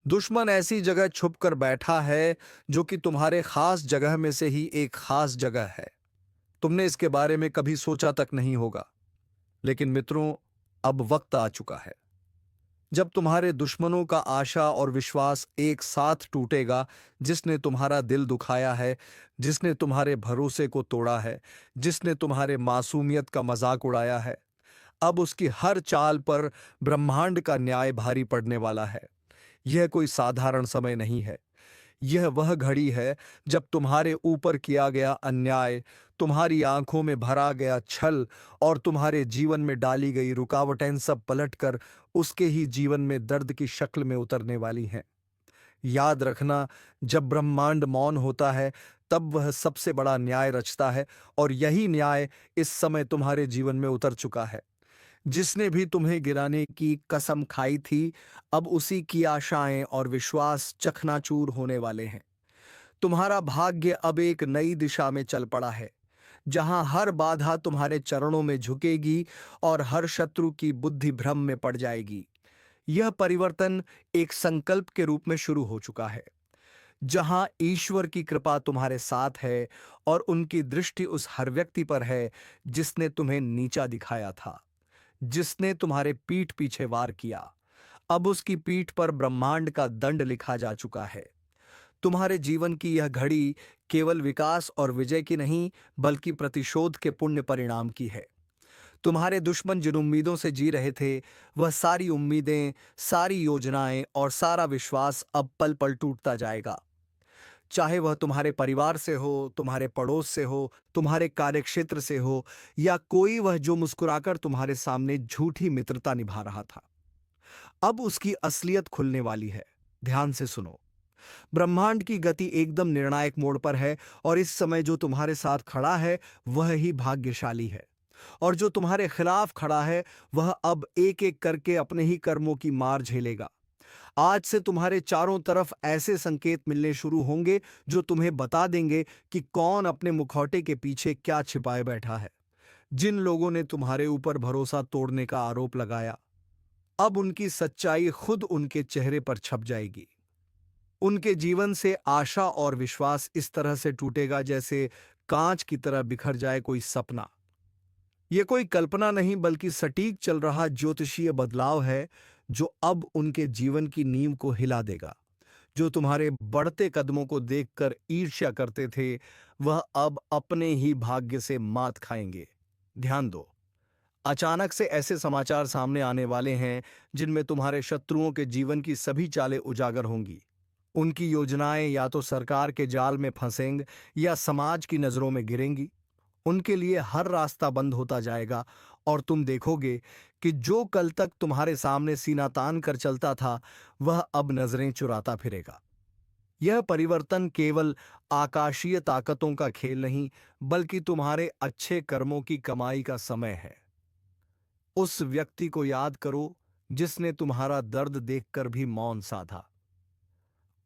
दुश्मन ऐसी जगह छुप कर बैठा है जो कि तुम्हारे खास जगह में से ही एक खास जगह है। तुमने इसके बारे में कभी सोचा तक नहीं होगा। लेकिन मित्रों, अब वक्त आ चुका है जब तुम्हारे दुश्मनों का आशा और विश्वास एक साथ टूटेगा। जिसने तुम्हारा दिल दुखाया है, जिसने तुम्हारे भरोसे को तोड़ा है, जिसने तुम्हारे मासूमियत का मजाक उड़ाया है, अब उसकी हर चाल पर ब्रह्मांड का न्याय भारी पड़ने वाला है। यह कोई साधारण समय नहीं है। यह वह घड़ी है जब तुम्हारे ऊपर किया गया अन्याय, तुम्हारी आंखों में भरा गया छल और तुम्हारे जीवन में डाली गई रुकावटें सब पलटकर उसके ही जीवन में दर्द की शक्ल में उतरने वाली हैं। याद रखना, जब ब्रह्मांड मौन होता है तब वह सबसे बड़ा न्याय रचता है, और यही न्याय इस समय तुम्हारे जीवन में उतर चुका है। जिसने भी तुम्हें गिराने की कसम खाई थी, अब उसी की आशाएं और विश्वास चकनाचूर होने वाले हैं। तुम्हारा भाग्य अब एक नई दिशा में चल पड़ा है, जहां हर बाधा तुम्हारे चरणों में झुकेगी और हर शत्रु की बुद्धि भ्रम में पड़ जाएगी। यह परिवर्तन एक संकल्प के रूप में शुरू हो चुका है, जहां ईश्वर की कृपा तुम्हारे साथ है और उनकी दृष्टि उस हर व्यक्ति पर है जिसने तुम्हें नीचा दिखाया था, जिसने तुम्हारे पीठ पीछे वार किया। अब उसकी पीठ पर ब्रह्मांड का दंड लिखा जा चुका है। तुम्हारे जीवन की यह घड़ी केवल विकास और विजय की नहीं, बल्कि प्रतिशोध के पुण्य परिणाम की है। तुम्हारे दुश्मन जिन उम्मीदों से जी रहे थे, वह सारी उम्मीदें, सारी योजनाएं और सारा विश्वास अब पल पल टूटता जाएगा। चाहे वह तुम्हारे परिवार से हो, तुम्हारे पड़ोस से हो, तुम्हारे कार्यक्षेत्र से हो, या कोई वह जो मुस्कुराकर तुम्हारे सामने झूठी मित्रता निभा रहा था। अब उसकी असलियत खुलने वाली है। ध्यान से सुनो। ब्रह्मांड की गति एकदम निर्णायक मोड़ पर है, और इस समय जो तुम्हारे साथ खड़ा है वह ही भाग्यशाली है, और जो तुम्हारे खिलाफ खड़ा है वह अब एक एक करके अपने ही कर्मों की मार झेलेगा। आज से तुम्हारे चारों तरफ ऐसे संकेत मिलने शुरू होंगे जो तुम्हें बता देंगे कि कौन अपने मुखौटे के पीछे क्या छिपाए बैठा है। जिन लोगों ने तुम्हारे ऊपर भरोसा तोड़ने का आरोप लगाया, अब उनकी सच्चाई खुद उनके चेहरे पर छप जाएगी। उनके जीवन से आशा और विश्वास इस तरह से टूटेगा जैसे कांच की तरह बिखर जाए कोई सपना। यह कोई कल्पना नहीं, बल्कि सटीक चल रहा ज्योतिषीय बदलाव है, जो अब उनके जीवन की नींव को हिला देगा। जो तुम्हारे बढ़ते कदमों को देखकर ईर्ष्या करते थे, वह अब अपने ही भाग्य से मात खाएंगे। ध्यान दो, अचानक से ऐसे समाचार सामने आने वाले हैं जिनमें तुम्हारे शत्रुओं के जीवन की सभी चालें उजागर होंगी। उनकी योजनाएं या तो सरकार के जाल में फंसेंगी या समाज की नजरों में गिरेंगी। उनके लिए हर रास्ता बंद होता जाएगा, और तुम देखोगे कि जो कल तक तुम्हारे सामने सीना तान कर चलता था, वह अब नजरें चुराता फिरेगा। यह परिवर्तन केवल आकाशीय ताकतों का खेल नहीं, बल्कि तुम्हारे अच्छे कर्मों की कमाई का समय है। उस व्यक्ति को याद करो जिसने तुम्हारा दर्द देखकर भी मौन साधा।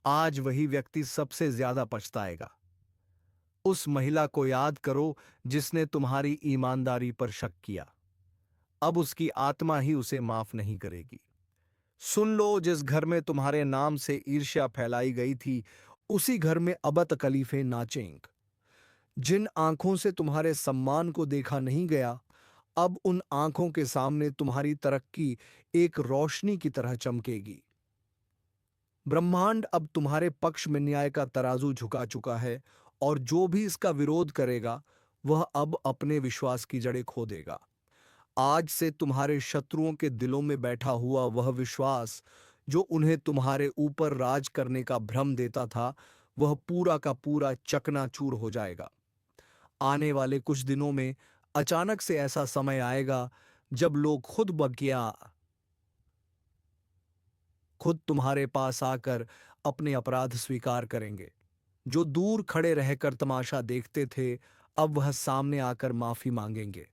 आज वही व्यक्ति सबसे ज्यादा पछताएगा। उस महिला को याद करो जिसने तुम्हारी ईमानदारी पर शक किया। अब उसकी आत्मा ही उसे माफ नहीं करेगी। सुन लो, जिस घर में तुम्हारे नाम से ईर्ष्या फैलाई गई थी, उसी घर में अब तकलीफें नाचेंगी। जिन आंखों से तुम्हारे सम्मान को देखा नहीं गया, अब उन आंखों के सामने तुम्हारी तरक्की एक रोशनी की तरह चमकेगी। ब्रह्मांड अब तुम्हारे पक्ष में न्याय का तराजू झुका चुका है, और जो भी इसका विरोध करेगा वह अब अपने विश्वास की जड़ें खो देगा। आज से तुम्हारे शत्रुओं के दिलों में बैठा हुआ वह विश्वास जो उन्हें तुम्हारे ऊपर राज करने का भ्रम देता था, वह पूरा का पूरा चकनाचूर हो जाएगा। आने वाले कुछ दिनों में अचानक से ऐसा समय आएगा जब लोग खुद तुम्हारे पास आकर अपने अपराध स्वीकार करेंगे। जो दूर खड़े रहकर तमाशा देखते थे, अब वह सामने आकर माफी मांगेंगे।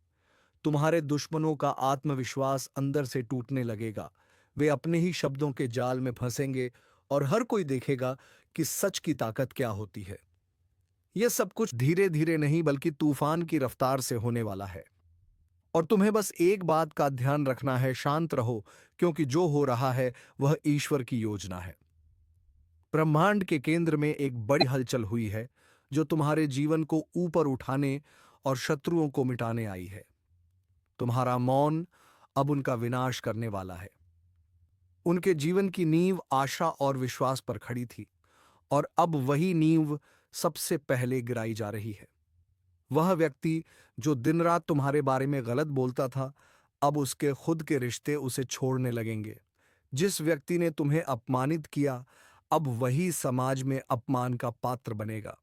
तुम्हारे दुश्मनों का आत्मविश्वास अंदर से टूटने लगेगा। वे अपने ही शब्दों के जाल में फंसेंगे, और हर कोई देखेगा कि सच की ताकत क्या होती है। यह सब कुछ धीरे धीरे नहीं, बल्कि तूफान की रफ्तार से होने वाला है। और तुम्हें बस एक बात का ध्यान रखना है, शांत रहो, क्योंकि जो हो रहा है वह ईश्वर की योजना है। ब्रह्मांड के केंद्र में एक बड़ी हलचल हुई है जो तुम्हारे जीवन को ऊपर उठाने और शत्रुओं को मिटाने आई है। तुम्हारा मौन अब उनका विनाश करने वाला है। उनके जीवन की नींव आशा और विश्वास पर खड़ी थी और अब वही नींव सबसे पहले गिराई जा रही है। वह व्यक्ति जो दिन रात तुम्हारे बारे में गलत बोलता था, अब उसके खुद के रिश्ते उसे छोड़ने लगेंगे। जिस व्यक्ति ने तुम्हें अपमानित किया, अब वही समाज में अपमान का पात्र बनेगा।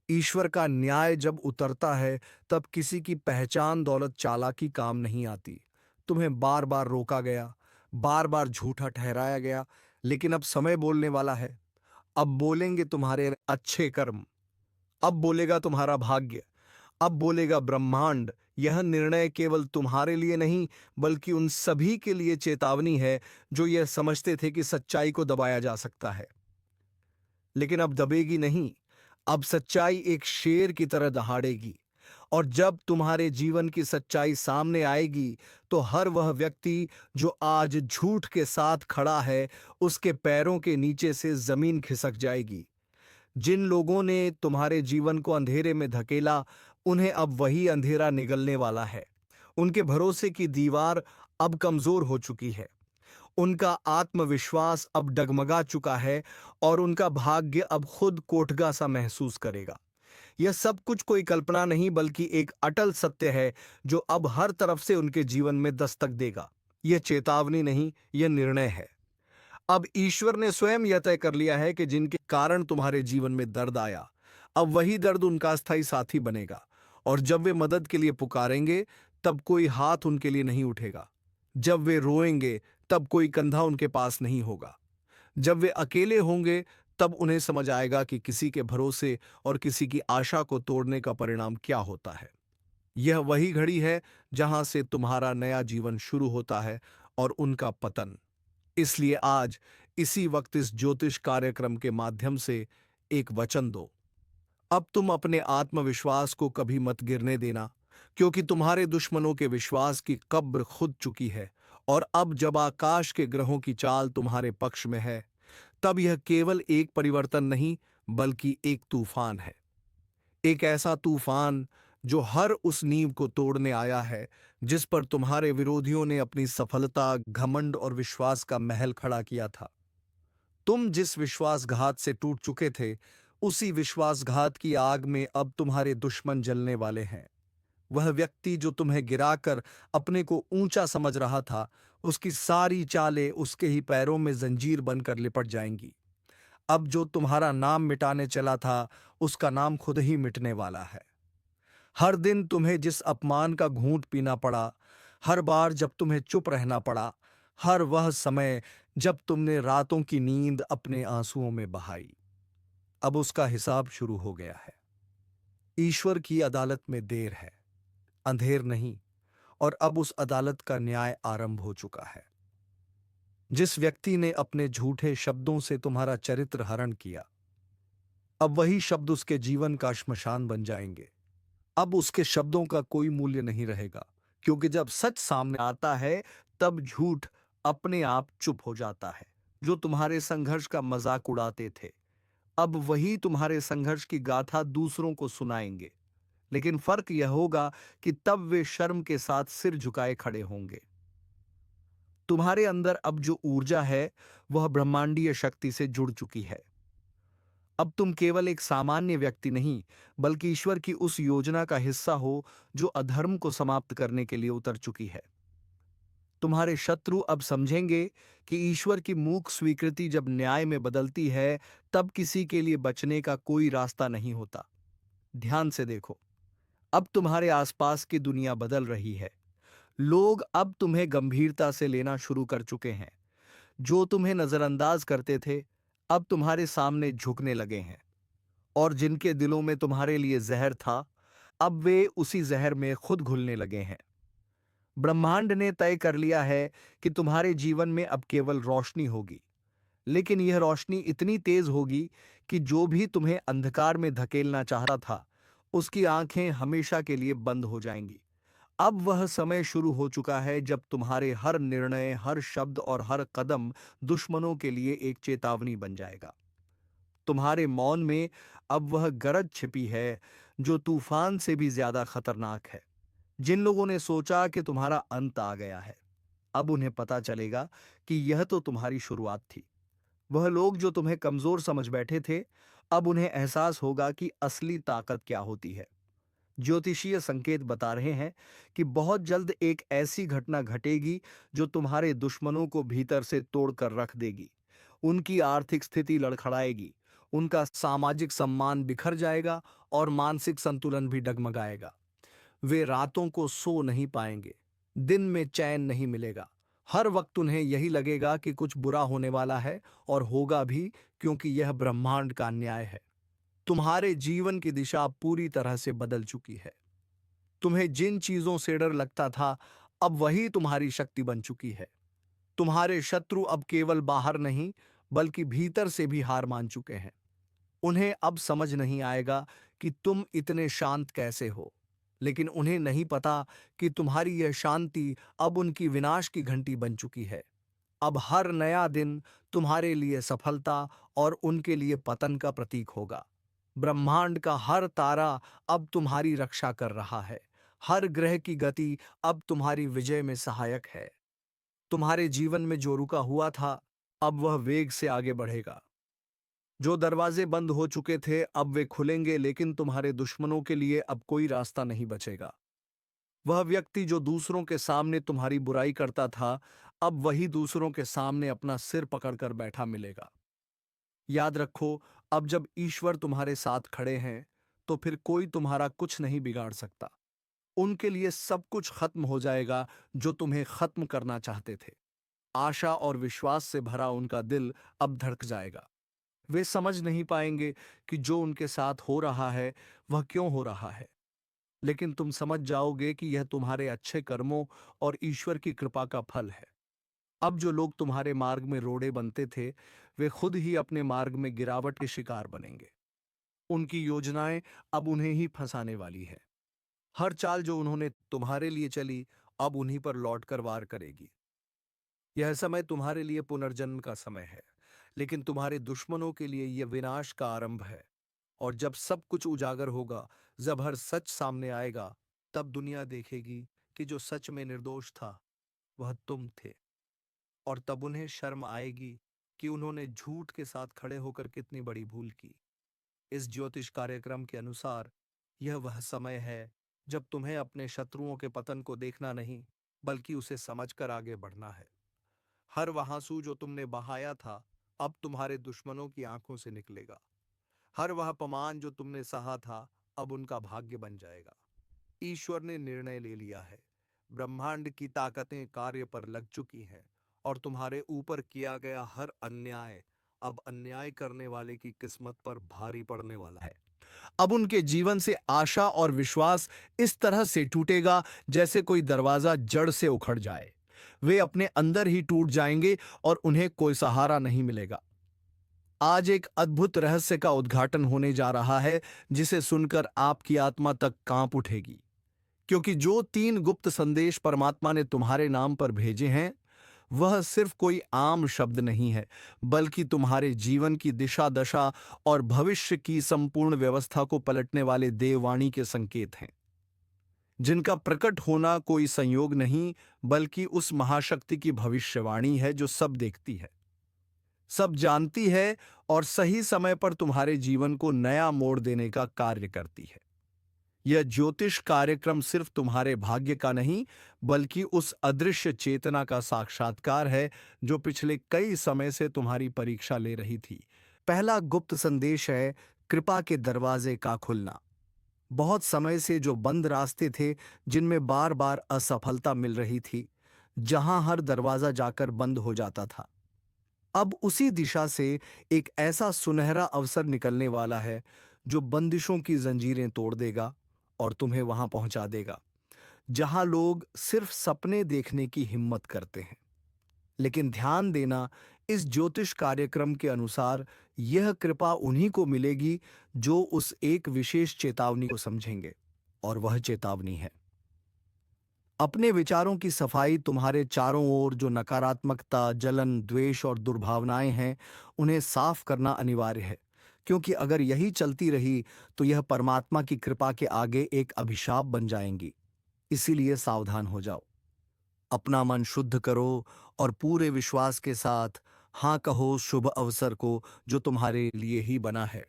ईश्वर का न्याय जब उतरता है, तब किसी की पहचान दौलत चालाकी काम नहीं आती। तुम्हें बार बार रोका गया, बार बार झूठा ठहराया गया, लेकिन अब समय बोलने वाला है। अब बोलेंगे तुम्हारे अच्छे कर्म, अब बोलेगा तुम्हारा भाग्य, अब बोलेगा ब्रह्मांड। यह निर्णय केवल तुम्हारे लिए नहीं, बल्कि उन सभी के लिए चेतावनी है जो यह समझते थे कि सच्चाई को दबाया जा सकता है, लेकिन अब दबेगी नहीं। अब सच्चाई एक शेर की तरह दहाड़ेगी। और जब तुम्हारे जीवन की सच्चाई सामने आएगी, तो हर वह व्यक्ति जो आज झूठ के साथ खड़ा है, उसके पैरों के नीचे से जमीन खिसक जाएगी। जिन लोगों ने तुम्हारे जीवन को अंधेरे में धकेला, उन्हें अब वही अंधेरा निगलने वाला है। उनके भरोसे की दीवार अब कमजोर हो चुकी है। उनका आत्मविश्वास अब डगमगा चुका है और उनका भाग्य अब खुद कोठगा सा महसूस करेगा। यह सब कुछ कोई कल्पना नहीं, बल्कि एक अटल सत्य है जो अब हर तरफ से उनके जीवन में दस्तक देगा। यह चेतावनी नहीं, यह निर्णय है। अब ईश्वर ने स्वयं यह तय कर लिया है कि जिनके कारण तुम्हारे जीवन में दर्द आया, अब वही दर्द उनका स्थायी साथी बनेगा। और जब वे मदद के लिए पुकारेंगे, तब कोई हाथ उनके लिए नहीं उठेगा। जब वे रोएंगे, तब कोई कंधा उनके पास नहीं होगा। जब वे अकेले होंगे, तब उन्हें समझ आएगा कि किसी के भरोसे और किसी की आशा को तोड़ने का परिणाम क्या होता है। यह वही घड़ी है जहां से तुम्हारा नया जीवन शुरू होता है और उनका पतन। इसलिए आज इसी वक्त इस ज्योतिष कार्यक्रम के माध्यम से एक वचन दो। अब तुम अपने आत्मविश्वास को कभी मत गिरने देना, क्योंकि तुम्हारे दुश्मनों के विश्वास की कब्र खुद चुकी है। और अब जब आकाश के ग्रहों की चाल तुम्हारे पक्ष में है, तब यह केवल एक परिवर्तन नहीं, बल्कि एक तूफान है। एक ऐसा तूफान जो हर उस नींव को तोड़ने आया है जिस पर तुम्हारे विरोधियों ने अपनी सफलता, घमंड और विश्वास का महल खड़ा किया था। तुम जिस विश्वासघात से टूट चुके थे, उसी विश्वासघात की आग में अब तुम्हारे दुश्मन जलने वाले हैं। वह व्यक्ति जो तुम्हें गिराकर अपने को ऊंचा समझ रहा था, उसकी सारी चालें उसके ही पैरों में जंजीर बनकर लिपट जाएंगी। अब जो तुम्हारा नाम मिटाने चला था, उसका नाम खुद ही मिटने वाला है। हर दिन तुम्हें जिस अपमान का घूंट पीना पड़ा, हर बार जब तुम्हें चुप रहना पड़ा, हर वह समय जब तुमने रातों की नींद अपने आंसुओं में बहाई, अब उसका हिसाब शुरू हो गया है। ईश्वर की अदालत में देर है, अंधेर नहीं। और अब उस अदालत का न्याय आरंभ हो चुका है। जिस व्यक्ति ने अपने झूठे शब्दों से तुम्हारा चरित्र हरण किया, अब वही शब्द उसके जीवन का श्मशान बन जाएंगे। अब उसके शब्दों का कोई मूल्य नहीं रहेगा, क्योंकि जब सच सामने आता है, तब झूठ अपने आप चुप हो जाता है। जो तुम्हारे संघर्ष का मजाक उड़ाते थे, अब वही तुम्हारे संघर्ष की गाथा दूसरों को सुनाएंगे। लेकिन फर्क यह होगा कि तब वे शर्म के साथ सिर झुकाए खड़े होंगे। तुम्हारे अंदर अब जो ऊर्जा है, वह ब्रह्मांडीय शक्ति से जुड़ चुकी है। अब तुम केवल एक सामान्य व्यक्ति नहीं, बल्कि ईश्वर की उस योजना का हिस्सा हो जो अधर्म को समाप्त करने के लिए उतर चुकी है। तुम्हारे शत्रु अब समझेंगे कि ईश्वर की मूक स्वीकृति जब न्याय में बदलती है, तब किसी के लिए बचने का कोई रास्ता नहीं होता। ध्यान से देखो, अब तुम्हारे आसपास की दुनिया बदल रही है। लोग अब तुम्हें गंभीरता से लेना शुरू कर चुके हैं। जो तुम्हें नजरअंदाज करते थे, अब तुम्हारे सामने झुकने लगे हैं। और जिनके दिलों में तुम्हारे लिए जहर था, अब वे उसी जहर में खुद घुलने लगे हैं। ब्रह्मांड ने तय कर लिया है कि तुम्हारे जीवन में अब केवल रोशनी होगी, लेकिन यह रोशनी इतनी तेज होगी कि जो भी तुम्हें अंधकार में धकेलना चाहता था, उसकी आंखें हमेशा के लिए बंद हो जाएंगी। अब वह समय शुरू हो चुका है जब तुम्हारे हर निर्णय, हर शब्द और हर कदम दुश्मनों के लिए एक चेतावनी बन जाएगा। तुम्हारे मौन में अब वह गरज छिपी है जो तूफान से भी ज्यादा खतरनाक है। जिन लोगों ने सोचा कि तुम्हारा अंत आ गया है, अब उन्हें पता चलेगा कि यह तो तुम्हारी शुरुआत थी। वह लोग जो तुम्हें कमजोर समझ बैठे थे, अब उन्हें एहसास होगा कि असली ताकत क्या होती है। ज्योतिषीय संकेत बता रहे हैं कि बहुत जल्द एक ऐसी घटना घटेगी जो तुम्हारे दुश्मनों को भीतर से तोड़कर रख देगी। उनकी आर्थिक स्थिति लड़खड़ाएगी, उनका सामाजिक सम्मान बिखर जाएगा और मानसिक संतुलन भी डगमगाएगा। वे रातों को सो नहीं पाएंगे, दिन में चैन नहीं मिलेगा। हर वक्त उन्हें यही लगेगा कि कुछ बुरा होने वाला है, और होगा भी, क्योंकि यह ब्रह्मांड का न्याय है। तुम्हारे जीवन की दिशा पूरी तरह से बदल चुकी है। तुम्हें जिन चीजों से डर लगता था, अब वही तुम्हारी शक्ति बन चुकी है। तुम्हारे शत्रु अब केवल बाहर नहीं, बल्कि भीतर से भी हार मान चुके हैं। उन्हें अब समझ नहीं आएगा कि तुम इतने शांत कैसे हो, लेकिन उन्हें नहीं पता कि तुम्हारी यह शांति अब उनकी विनाश की घंटी बन चुकी है। अब हर नया दिन तुम्हारे लिए सफलता और उनके लिए पतन का प्रतीक होगा। ब्रह्मांड का हर तारा अब तुम्हारी रक्षा कर रहा है। हर ग्रह की गति अब तुम्हारी विजय में सहायक है। तुम्हारे जीवन में जो रुका हुआ था, अब वह वेग से आगे बढ़ेगा। जो दरवाजे बंद हो चुके थे, अब वे खुलेंगे, लेकिन तुम्हारे दुश्मनों के लिए अब कोई रास्ता नहीं बचेगा। वह व्यक्ति जो दूसरों के सामने तुम्हारी बुराई करता था, अब वही दूसरों के सामने अपना सिर पकड़कर बैठा मिलेगा। याद रखो, अब जब ईश्वर तुम्हारे साथ खड़े हैं, तो फिर कोई तुम्हारा कुछ नहीं बिगाड़ सकता। उनके लिए सब कुछ खत्म हो जाएगा जो तुम्हें खत्म करना चाहते थे। आशा और विश्वास से भरा उनका दिल अब धड़क जाएगा। वे समझ नहीं पाएंगे कि जो उनके साथ हो रहा है वह क्यों हो रहा है, लेकिन तुम समझ जाओगे कि यह तुम्हारे अच्छे कर्मों और ईश्वर की कृपा का फल है। अब जो लोग तुम्हारे मार्ग में रोड़े बनते थे, वे खुद ही अपने मार्ग में गिरावट के शिकार बनेंगे। उनकी योजनाएं अब उन्हें ही फंसाने वाली है। हर चाल जो उन्होंने तुम्हारे लिए चली, अब उन्हीं पर लौटकर वार करेगी। यह समय तुम्हारे लिए पुनर्जन्म का समय है, लेकिन तुम्हारे दुश्मनों के लिए यह विनाश का आरंभ है। और जब सब कुछ उजागर होगा, जब हर सच सामने आएगा, तब दुनिया देखेगी कि जो सच में निर्दोष था वह तुम थे। और तब उन्हें शर्म आएगी कि उन्होंने झूठ के साथ खड़े होकर कितनी बड़ी भूल की। इस ज्योतिष कार्यक्रम के अनुसार यह वह समय है जब तुम्हें अपने शत्रुओं के पतन को देखना नहीं, बल्कि उसे समझकर आगे बढ़ना है। हर वह आंसू जो तुमने बहाया था, अब तुम्हारे दुश्मनों की आंखों से निकलेगा। हर वह अपमान जो तुमने सहा था, अब उनका भाग्य बन जाएगा। ईश्वर ने निर्णय ले लिया है। ब्रह्मांड की ताकतें कार्य पर लग चुकी हैं, और तुम्हारे ऊपर किया गया हर अन्याय अब अन्याय करने वाले की किस्मत पर भारी पड़ने वाला है। अब उनके जीवन से आशा और विश्वास इस तरह से टूटेगा जैसे कोई दरवाजा जड़ से उखड़ जाए। वे अपने अंदर ही टूट जाएंगे और उन्हें कोई सहारा नहीं मिलेगा। आज एक अद्भुत रहस्य का उद्घाटन होने जा रहा है, जिसे सुनकर आपकी आत्मा तक कांप उठेगी। क्योंकि जो 3 गुप्त संदेश परमात्मा ने तुम्हारे नाम पर भेजे हैं, वह सिर्फ कोई आम शब्द नहीं है, बल्कि तुम्हारे जीवन की दिशा दशा और भविष्य की संपूर्ण व्यवस्था को पलटने वाले देववाणी के संकेत हैं, जिनका प्रकट होना कोई संयोग नहीं, बल्कि उस महाशक्ति की भविष्यवाणी है जो सब देखती है, सब जानती है, और सही समय पर तुम्हारे जीवन को नया मोड़ देने का कार्य करती है। यह ज्योतिष कार्यक्रम सिर्फ तुम्हारे भाग्य का नहीं, बल्कि उस अदृश्य चेतना का साक्षात्कार है जो पिछले कई समय से तुम्हारी परीक्षा ले रही थी। पहला गुप्त संदेश है कृपा के दरवाजे का खुलना। बहुत समय से जो बंद रास्ते थे, जिनमें बार बार असफलता मिल रही थी, जहां हर दरवाजा जाकर बंद हो जाता था, अब उसी दिशा से एक ऐसा सुनहरा अवसर निकलने वाला है जो बंदिशों की जंजीरें तोड़ देगा और तुम्हें वहां पहुंचा देगा जहां लोग सिर्फ सपने देखने की हिम्मत करते हैं। लेकिन ध्यान देना, इस ज्योतिष कार्यक्रम के अनुसार यह कृपा उन्हीं को मिलेगी जो उस एक विशेष चेतावनी को समझेंगे, और वह चेतावनी है अपने विचारों की सफाई। तुम्हारे चारों ओर जो नकारात्मकता, जलन, द्वेष और दुर्भावनाएं हैं, उन्हें साफ करना अनिवार्य है। क्योंकि अगर यही चलती रही तो यह परमात्मा की कृपा के आगे एक अभिशाप बन जाएंगी। इसीलिए सावधान हो जाओ। अपना मन शुद्ध करो और पूरे विश्वास के साथ हाँ कहो शुभ अवसर को जो तुम्हारे लिए ही बना है।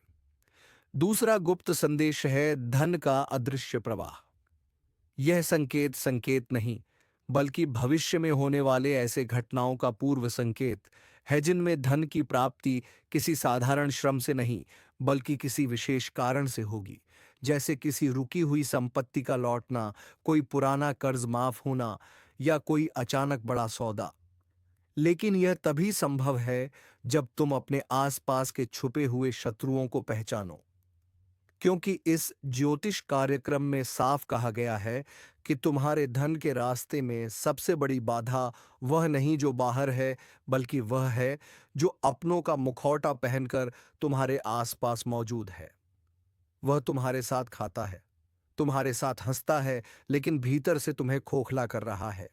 दूसरा गुप्त संदेश है धन का अदृश्य प्रवाह। यह संकेत संकेत नहीं, बल्कि भविष्य में होने वाले ऐसे घटनाओं का पूर्व संकेत है जिनमें धन की प्राप्ति किसी साधारण श्रम से नहीं, बल्कि किसी विशेष कारण से होगी। जैसे किसी रुकी हुई संपत्ति का लौटना, कोई पुराना कर्ज माफ होना या कोई अचानक बड़ा सौदा। लेकिन यह तभी संभव है जब तुम अपने आसपास के छुपे हुए शत्रुओं को पहचानो। क्योंकि इस ज्योतिष कार्यक्रम में साफ कहा गया है कि तुम्हारे धन के रास्ते में सबसे बड़ी बाधा वह नहीं जो बाहर है, बल्कि वह है जो अपनों का मुखौटा पहनकर तुम्हारे आसपास मौजूद है। वह तुम्हारे साथ खाता है, तुम्हारे साथ हंसता है, लेकिन भीतर से तुम्हें खोखला कर रहा है।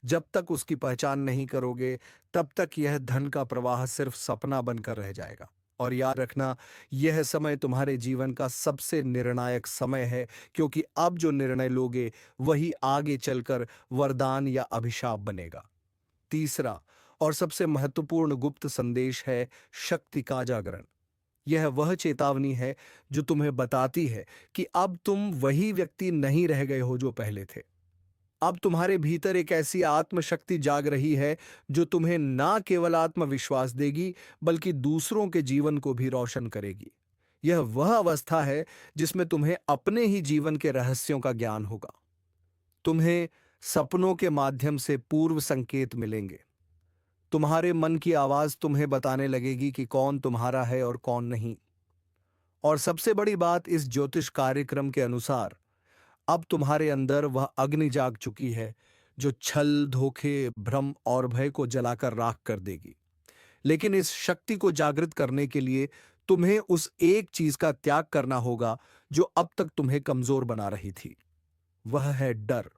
जब तक उसकी पहचान नहीं करोगे, तब तक यह धन का प्रवाह सिर्फ सपना बनकर रह जाएगा। और याद रखना, यह समय तुम्हारे जीवन का सबसे निर्णायक समय है, क्योंकि अब जो निर्णय लोगे वही आगे चलकर वरदान या अभिशाप बनेगा। तीसरा और सबसे महत्वपूर्ण गुप्त संदेश है शक्ति का जागरण। यह वह चेतावनी है जो तुम्हें बताती है कि अब तुम वही व्यक्ति नहीं रह गए हो जो पहले थे। अब तुम्हारे भीतर एक ऐसी आत्मशक्ति जाग रही है जो तुम्हें ना केवल आत्मविश्वास देगी, बल्कि दूसरों के जीवन को भी रोशन करेगी। यह वह अवस्था है जिसमें तुम्हें अपने ही जीवन के रहस्यों का ज्ञान होगा। तुम्हें सपनों के माध्यम से पूर्व संकेत मिलेंगे। तुम्हारे मन की आवाज तुम्हें बताने लगेगी कि कौन तुम्हारा है और कौन नहीं। और सबसे बड़ी बात, इस ज्योतिष कार्यक्रम के अनुसार अब तुम्हारे अंदर वह अग्नि जाग चुकी है जो छल, धोखे, भ्रम और भय को जलाकर राख कर देगी। लेकिन इस शक्ति को जागृत करने के लिए तुम्हें उस एक चीज का त्याग करना होगा जो अब तक तुम्हें कमजोर बना रही थी। वह है डर।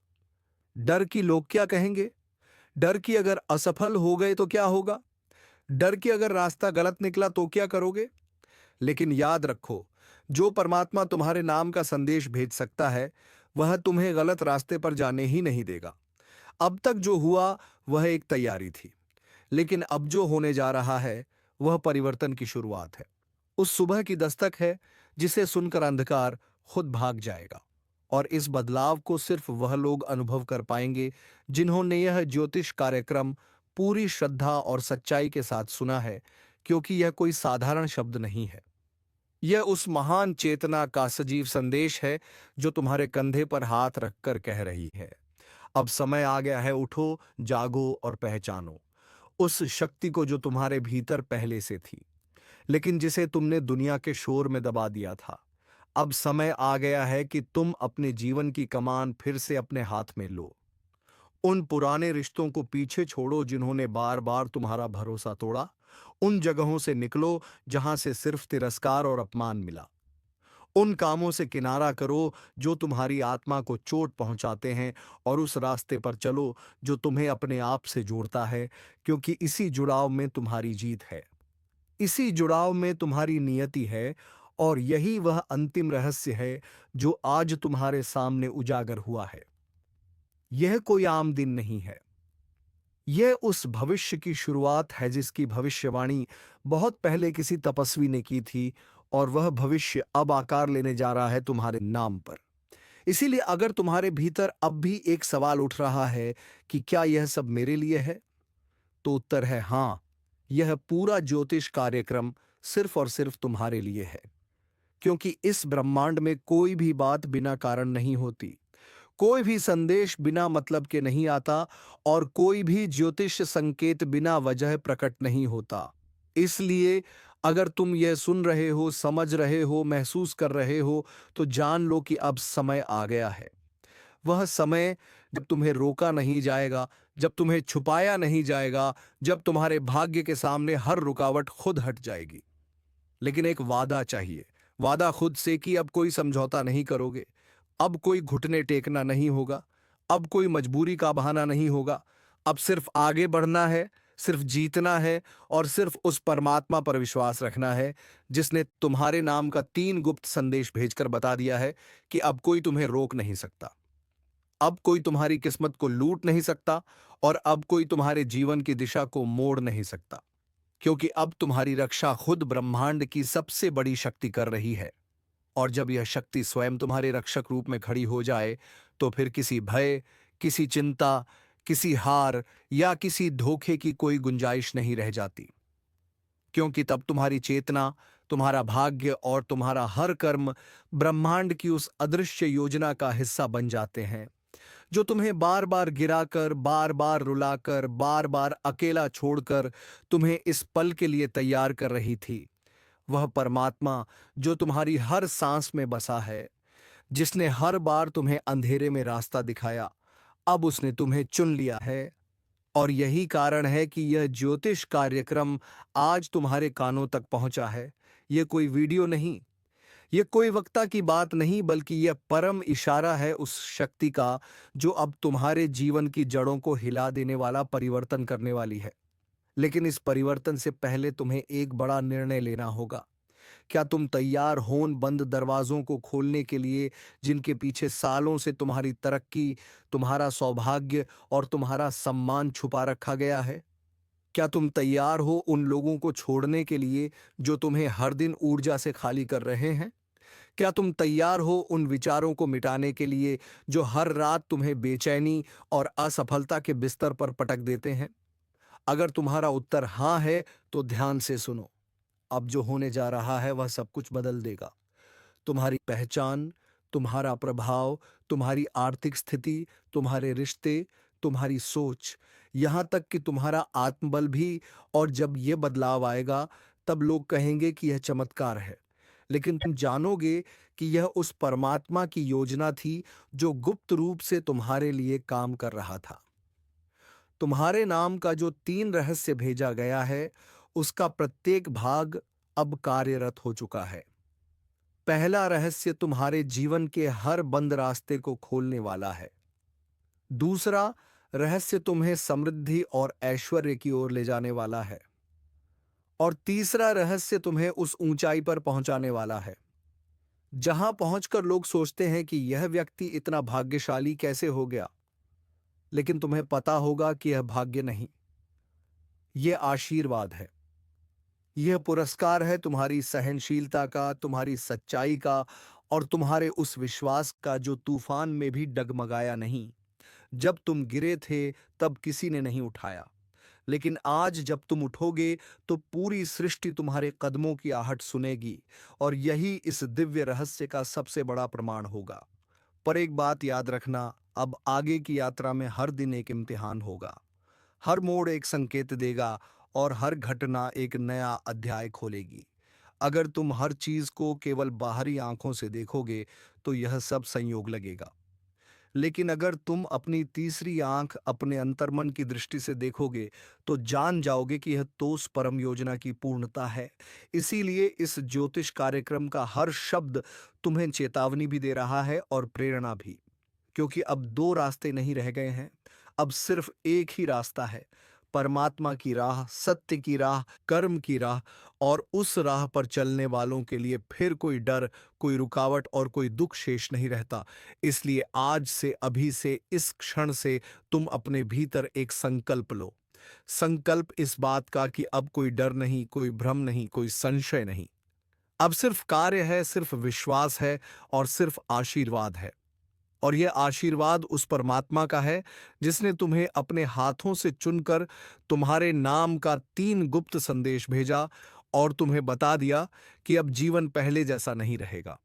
डर की लोग क्या कहेंगे? डर की अगर असफल हो गए तो क्या होगा? डर की अगर रास्ता गलत निकला तो क्या करोगे? लेकिन याद रखो, जो परमात्मा तुम्हारे नाम का संदेश भेज सकता है, वह तुम्हें गलत रास्ते पर जाने ही नहीं देगा। अब तक जो हुआ वह एक तैयारी थी, लेकिन अब जो होने जा रहा है वह परिवर्तन की शुरुआत है। उस सुबह की दस्तक है जिसे सुनकर अंधकार खुद भाग जाएगा। और इस बदलाव को सिर्फ वह लोग अनुभव कर पाएंगे जिन्होंने यह ज्योतिष कार्यक्रम पूरी श्रद्धा और सच्चाई के साथ सुना है, क्योंकि यह कोई साधारण शब्द नहीं है। यह उस महान चेतना का सजीव संदेश है जो तुम्हारे कंधे पर हाथ रखकर कह रही है, अब समय आ गया है, उठो, जागो और पहचानो उस शक्ति को जो तुम्हारे भीतर पहले से थी, लेकिन जिसे तुमने दुनिया के शोर में दबा दिया था। अब समय आ गया है कि तुम अपने जीवन की कमान फिर से अपने हाथ में लो। उन पुराने रिश्तों को पीछे छोड़ो जिन्होंने बार बार तुम्हारा भरोसा तोड़ा। उन जगहों से निकलो जहां से सिर्फ तिरस्कार और अपमान मिला। उन कामों से किनारा करो जो तुम्हारी आत्मा को चोट पहुंचाते हैं, और उस रास्ते पर चलो जो तुम्हें अपने आप से जोड़ता है, क्योंकि इसी जुड़ाव में तुम्हारी जीत है। इसी जुड़ाव में तुम्हारी नियति है, और यही वह अंतिम रहस्य है जो आज तुम्हारे सामने उजागर हुआ है। यह कोई आम दिन नहीं है। यह उस भविष्य की शुरुआत है जिसकी भविष्यवाणी बहुत पहले किसी तपस्वी ने की थी, और वह भविष्य अब आकार लेने जा रहा है तुम्हारे नाम पर। इसीलिए अगर तुम्हारे भीतर अब भी एक सवाल उठ रहा है कि क्या यह सब मेरे लिए है, तो उत्तर है हाँ। यह पूरा ज्योतिष कार्यक्रम सिर्फ और सिर्फ तुम्हारे लिए है, क्योंकि इस ब्रह्मांड में कोई भी बात बिना कारण नहीं होती। कोई भी संदेश बिना मतलब के नहीं आता, और कोई भी ज्योतिष संकेत बिना वजह प्रकट नहीं होता। इसलिए अगर तुम यह सुन रहे हो, समझ रहे हो, महसूस कर रहे हो, तो जान लो कि अब समय आ गया है। वह समय जब तुम्हें रोका नहीं जाएगा, जब तुम्हें छुपाया नहीं जाएगा, जब तुम्हारे भाग्य के सामने हर रुकावट खुद हट जाएगी। लेकिन एक वादा चाहिए, वादा खुद से कि अब कोई समझौता नहीं करोगे, अब कोई घुटने टेकना नहीं होगा, अब कोई मजबूरी का बहाना नहीं होगा। अब सिर्फ आगे बढ़ना है, सिर्फ जीतना है और सिर्फ उस परमात्मा पर विश्वास रखना है जिसने तुम्हारे नाम का 3 गुप्त संदेश भेजकर बता दिया है कि अब कोई तुम्हें रोक नहीं सकता, अब कोई तुम्हारी किस्मत को लूट नहीं सकता और अब कोई तुम्हारे जीवन की दिशा को मोड़ नहीं सकता, क्योंकि अब तुम्हारी रक्षा खुद ब्रह्मांड की सबसे बड़ी शक्ति कर रही है। और जब यह शक्ति स्वयं तुम्हारे रक्षक रूप में खड़ी हो जाए, तो फिर किसी भय, किसी चिंता, किसी हार या किसी धोखे की कोई गुंजाइश नहीं रह जाती, क्योंकि तब तुम्हारी चेतना, तुम्हारा भाग्य और तुम्हारा हर कर्म ब्रह्मांड की उस अदृश्य योजना का हिस्सा बन जाते हैं, जो तुम्हें बार बार गिराकर, बार बार रुलाकर, बार बार अकेला छोड़कर तुम्हें इस पल के लिए तैयार कर रही थी। वह परमात्मा जो तुम्हारी हर सांस में बसा है, जिसने हर बार तुम्हें अंधेरे में रास्ता दिखाया, अब उसने तुम्हें चुन लिया है। और यही कारण है कि यह ज्योतिष कार्यक्रम आज तुम्हारे कानों तक पहुंचा है। यह कोई वीडियो नहीं, यह कोई वक्ता की बात नहीं, बल्कि यह परम इशारा है उस शक्ति का जो अब तुम्हारे जीवन की जड़ों को हिला देने वाला परिवर्तन करने वाली है। लेकिन इस परिवर्तन से पहले तुम्हें एक बड़ा निर्णय लेना होगा। क्या तुम तैयार हो उन बंद दरवाजों को खोलने के लिए जिनके पीछे सालों से तुम्हारी तरक्की, तुम्हारा सौभाग्य और तुम्हारा सम्मान छुपा रखा गया है? क्या तुम तैयार हो उन लोगों को छोड़ने के लिए जो तुम्हें हर दिन ऊर्जा से खाली कर रहे हैं? क्या तुम तैयार हो उन विचारों को मिटाने के लिए जो हर रात तुम्हें बेचैनी और असफलता के बिस्तर पर पटक देते हैं? अगर तुम्हारा उत्तर हाँ है, तो ध्यान से सुनो। अब जो होने जा रहा है वह सब कुछ बदल देगा। तुम्हारी पहचान, तुम्हारा प्रभाव, तुम्हारी आर्थिक स्थिति, तुम्हारे रिश्ते, तुम्हारी सोच, यहां तक कि तुम्हारा आत्मबल भी। और जब यह बदलाव आएगा, तब लोग कहेंगे कि यह चमत्कार है, लेकिन तुम जानोगे कि यह उस परमात्मा की योजना थी जो गुप्त रूप से तुम्हारे लिए काम कर रहा था। तुम्हारे नाम का जो 3 रहस्य भेजा गया है, उसका प्रत्येक भाग अब कार्यरत हो चुका है। पहला रहस्य तुम्हारे जीवन के हर बंद रास्ते को खोलने वाला है। दूसरा रहस्य तुम्हें समृद्धि और ऐश्वर्य की ओर ले जाने वाला है। और तीसरा रहस्य तुम्हें उस ऊंचाई पर पहुंचाने वाला है जहां पहुंचकर लोग सोचते हैं कि यह व्यक्ति इतना भाग्यशाली कैसे हो गया। लेकिन तुम्हें पता होगा कि यह भाग्य नहीं, यह आशीर्वाद है। यह पुरस्कार है तुम्हारी सहनशीलता का, तुम्हारी सच्चाई का और तुम्हारे उस विश्वास का जो तूफान में भी डगमगाया नहीं। जब तुम गिरे थे तब किसी ने नहीं उठाया, लेकिन आज जब तुम उठोगे तो पूरी सृष्टि तुम्हारे कदमों की आहट सुनेगी। और यही इस दिव्य रहस्य का सबसे बड़ा प्रमाण होगा। पर एक बात याद रखना, अब आगे की यात्रा में हर दिन एक इम्तिहान होगा। हर मोड़ एक संकेत देगा और हर घटना एक नया अध्याय खोलेगी। अगर तुम हर चीज को केवल बाहरी आंखों से देखोगे तो यह सब संयोग लगेगा, लेकिन अगर तुम अपनी तीसरी आंख, अपने अंतर्मन की दृष्टि से देखोगे, तो जान जाओगे कि यह तो उस परम योजना की पूर्णता है। इसीलिए इस ज्योतिष कार्यक्रम का हर शब्द तुम्हें चेतावनी भी दे रहा है और प्रेरणा भी, क्योंकि अब 2 रास्ते नहीं रह गए हैं, अब सिर्फ एक ही रास्ता है। परमात्मा की राह, सत्य की राह, कर्म की राह। और उस राह पर चलने वालों के लिए फिर कोई डर, कोई रुकावट और कोई दुख शेष नहीं रहता। इसलिए आज से, अभी से, इस क्षण से तुम अपने भीतर एक संकल्प लो। संकल्प इस बात का कि अब कोई डर नहीं, कोई भ्रम नहीं, कोई संशय नहीं। अब सिर्फ कार्य है, सिर्फ विश्वास है और सिर्फ आशीर्वाद है। और यह आशीर्वाद उस परमात्मा का है जिसने तुम्हें अपने हाथों से चुनकर तुम्हारे नाम का 3 गुप्त संदेश भेजा और तुम्हें बता दिया कि अब जीवन पहले जैसा नहीं रहेगा।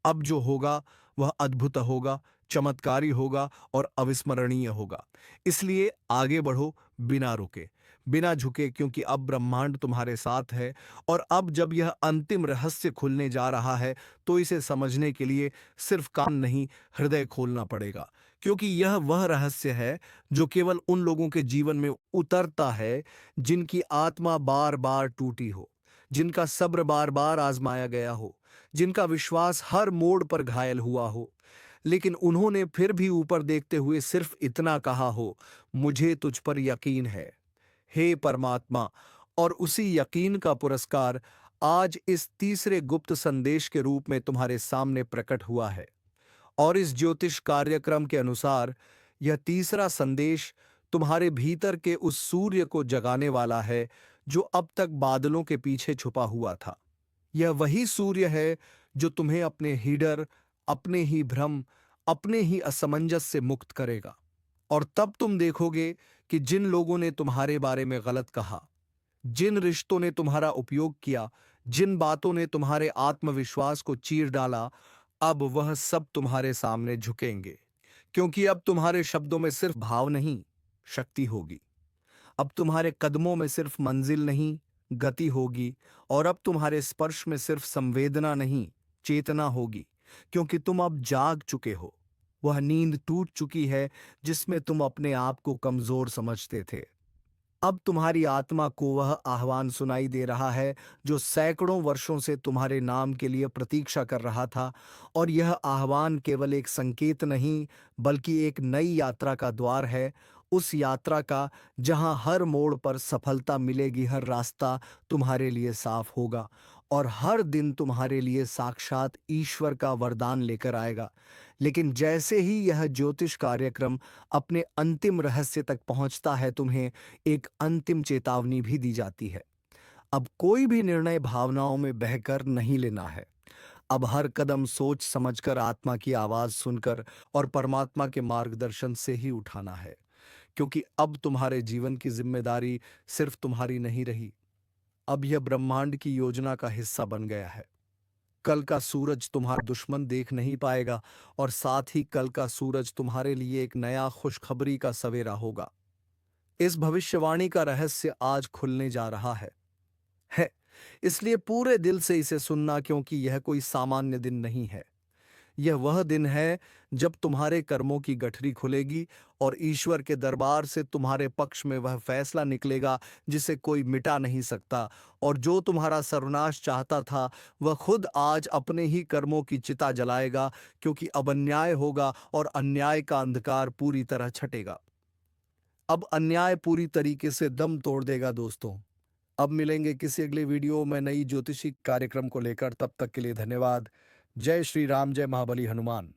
अब जो होगा वह अद्भुत होगा, चमत्कारी होगा और अविस्मरणीय होगा। इसलिए आगे बढ़ो, बिना रुके, बिना झुके, क्योंकि अब ब्रह्मांड तुम्हारे साथ है। और अब जब यह अंतिम रहस्य खुलने जा रहा है, तो इसे समझने के लिए सिर्फ कान नहीं, हृदय खोलना पड़ेगा, क्योंकि यह वह रहस्य है जो केवल उन लोगों के जीवन में उतरता है जिनकी आत्मा बार बार टूटी हो, जिनका सब्र बार बार आजमाया गया हो, जिनका विश्वास हर मोड़ पर घायल हुआ हो, लेकिन उन्होंने फिर भी ऊपर देखते हुए सिर्फ इतना कहा हो, मुझे तुझ पर यकीन है। हे परमात्मा, और उसी यकीन का पुरस्कार आज इस तीसरे गुप्त संदेश के रूप में तुम्हारे सामने प्रकट हुआ है। और इस ज्योतिष कार्यक्रम के अनुसार यह तीसरा संदेश तुम्हारे भीतर के उस सूर्य को जगाने वाला है जो अब तक बादलों के पीछे छुपा हुआ था। यह वही सूर्य है जो तुम्हें अपने ही डर, अपने ही भ्रम, अपने ही असमंजस से मुक्त करेगा। और तब तुम देखोगे कि जिन लोगों ने तुम्हारे बारे में गलत कहा, जिन रिश्तों ने तुम्हारा उपयोग किया, जिन बातों ने तुम्हारे आत्मविश्वास को चीर डाला, अब वह सब तुम्हारे सामने झुकेंगे। क्योंकि अब तुम्हारे शब्दों में सिर्फ भाव नहीं, शक्ति होगी। अब तुम्हारे कदमों में सिर्फ मंजिल नहीं, गति होगी। और अब तुम्हारे स्पर्श में सिर्फ संवेदना नहीं, चेतना होगी। क्योंकि तुम अब जाग चुके हो। वह नींद टूट चुकी है जिसमें तुम अपने आप को कमजोर समझते थे। अब तुम्हारी आत्मा को वह आह्वान सुनाई दे रहा है जो सैकड़ों वर्षों से तुम्हारे नाम के लिए प्रतीक्षा कर रहा था। और यह आह्वान केवल एक संकेत नहीं, बल्कि एक नई यात्रा का द्वार है। उस यात्रा का जहां हर मोड़ पर सफलता मिलेगी, हर रास्ता तुम्हारे लिए साफ होगा और हर दिन तुम्हारे लिए साक्षात ईश्वर का वरदान लेकर आएगा। लेकिन जैसे ही यह ज्योतिष कार्यक्रम अपने अंतिम रहस्य तक पहुंचता है, तुम्हें एक अंतिम चेतावनी भी दी जाती है। अब कोई भी निर्णय भावनाओं में बहकर नहीं लेना है। अब हर कदम सोच समझकर, आत्मा की आवाज सुनकर और परमात्मा के मार्गदर्शन से ही उठाना है। क्योंकि अब तुम्हारे जीवन की जिम्मेदारी सिर्फ तुम्हारी नहीं रही, अब यह ब्रह्मांड की योजना का हिस्सा बन गया है। कल का सूरज तुम्हारा दुश्मन देख नहीं पाएगा और साथ ही कल का सूरज तुम्हारे लिए एक नया खुशखबरी का सवेरा होगा। इस भविष्यवाणी का रहस्य आज खुलने जा रहा है। इसलिए पूरे दिल से इसे सुनना, क्योंकि यह कोई सामान्य दिन नहीं है। यह वह दिन है जब तुम्हारे कर्मों की गठरी खुलेगी और ईश्वर के दरबार से तुम्हारे पक्ष में वह फैसला निकलेगा जिसे कोई मिटा नहीं सकता। और जो तुम्हारा सर्वनाश चाहता था, वह खुद आज अपने ही कर्मों की चिता जलाएगा। क्योंकि अब अन्याय होगा और अन्याय का अंधकार पूरी तरह छटेगा। अब अन्याय पूरी तरीके से दम तोड़ देगा दोस्तों। अब मिलेंगे किसी अगले वीडियो में नई ज्योतिषी कार्यक्रम को लेकर। तब तक के लिए धन्यवाद। जय श्री राम, जय महाबली हनुमान।